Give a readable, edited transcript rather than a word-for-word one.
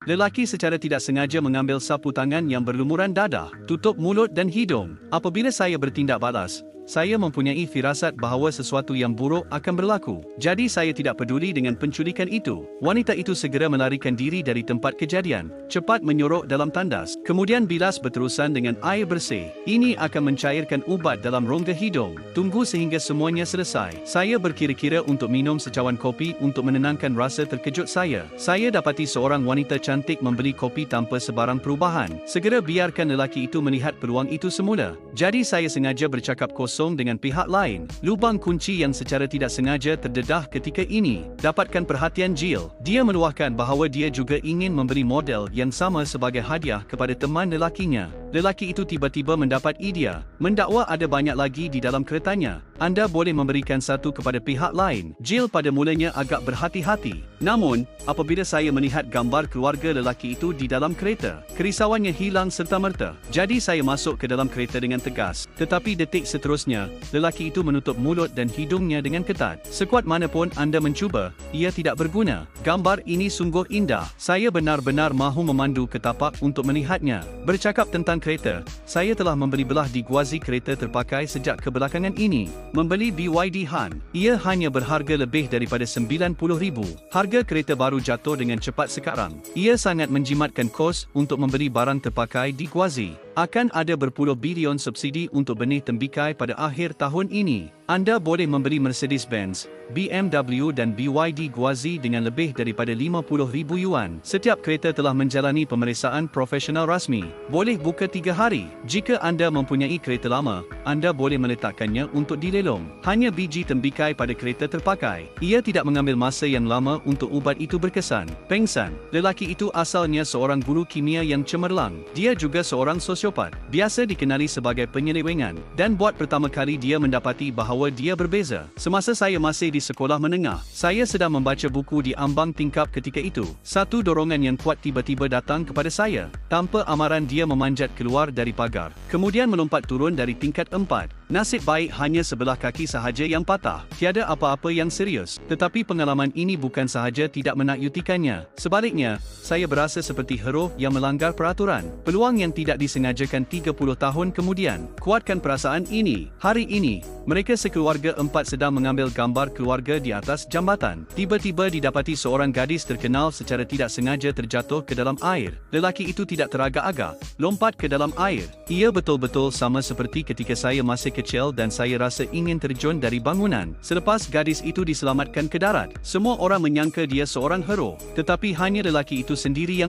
Lelaki secara tidak sengaja mengambil sapu tangan yang berlumuran dadah, tutup mulut dan hidung. Apabila saya bertindak balas, saya mempunyai firasat bahawa sesuatu yang buruk akan berlaku. Jadi saya tidak peduli dengan penculikan itu. Wanita itu segera melarikan diri dari tempat kejadian, cepat menyorok dalam tandas, kemudian bilas berterusan dengan air bersih. Ini akan mencairkan ubat dalam rongga hidung. Tunggu sehingga semuanya selesai. Saya berkira-kira untuk minum secawan kopi untuk menenangkan rasa terkejut saya. Saya dapati seorang wanita cantik membeli kopi tanpa sebarang perubahan. Segera biarkan lelaki itu melihat peluang itu semula. Jadi saya sengaja bercakap kosong dengan pihak lain. Lubang kunci yang secara tidak sengaja terdedah ketika ini dapatkan perhatian Jill. Dia meluahkan bahawa dia juga ingin memberi model yang sama sebagai hadiah kepada teman lelakinya. Lelaki itu tiba-tiba mendapat idea, mendakwa ada banyak lagi di dalam keretanya. Anda boleh memberikan satu kepada pihak lain. Jill pada mulanya agak berhati-hati. Namun, apabila saya melihat gambar keluarga lelaki itu di dalam kereta, kerisauannya hilang serta-merta. Jadi saya masuk ke dalam kereta dengan tegas. Tetapi detik seterusnya, lelaki itu menutup mulut dan hidungnya dengan ketat. Sekuat manapun anda mencuba, ia tidak berguna. Gambar ini sungguh indah. Saya benar-benar mahu memandu ke tapak untuk melihatnya. Bercakap tentang kereta, saya telah membeli belah di guazi kereta terpakai sejak kebelakangan ini. Membeli BYD Han. Ia hanya berharga lebih daripada RM90,000. Harga kereta baru jatuh dengan cepat sekarang. Ia sangat menjimatkan kos untuk membeli barang terpakai di guazi. Akan ada berpuluh bilion subsidi untuk benih tembikai pada akhir tahun ini. Anda boleh membeli Mercedes-Benz, BMW dan BYD Guazi dengan lebih daripada RM50,000. Setiap kereta telah menjalani pemeriksaan profesional rasmi. Boleh buka 3 hari. Jika anda mempunyai kereta lama, anda boleh meletakkannya untuk dilelong. Hanya biji tembikai pada kereta terpakai. Ia tidak mengambil masa yang lama untuk ubat itu berkesan. Peng San, lelaki itu asalnya seorang guru kimia yang cemerlang. Dia juga seorang sosiopat. Biasa dikenali sebagai penyelewengan. Dan buat pertama kali dia mendapati bahawa dia berbeza. Semasa saya masih di sekolah menengah, saya sedang membaca buku di ambang tingkap ketika itu. Satu dorongan yang kuat tiba-tiba datang kepada saya. Tanpa amaran dia memanjat keluar dari pagar. Kemudian melompat turun dari tingkat 4. Nasib baik hanya sebelah kaki sahaja yang patah. Tiada apa-apa yang serius. Tetapi pengalaman ini bukan sahaja tidak menakutikannya. Sebaliknya, saya berasa seperti hero yang melanggar peraturan. Peluang yang tidak disengajakan 30 tahun kemudian. Kuatkan perasaan ini. Hari ini, mereka sekeluarga 4 sedang mengambil gambar keluarga di atas jambatan. Tiba-tiba didapati seorang gadis terkenal secara tidak sengaja terjatuh ke dalam air. Lelaki itu tidak teragak-agak, lompat ke dalam air. Ia betul-betul sama seperti ketika saya masih kecil dan saya rasa ingin terjun dari bangunan. Selepas gadis itu diselamatkan ke darat, semua orang menyangka dia seorang hero. Tetapi hanya lelaki itu sendiri yang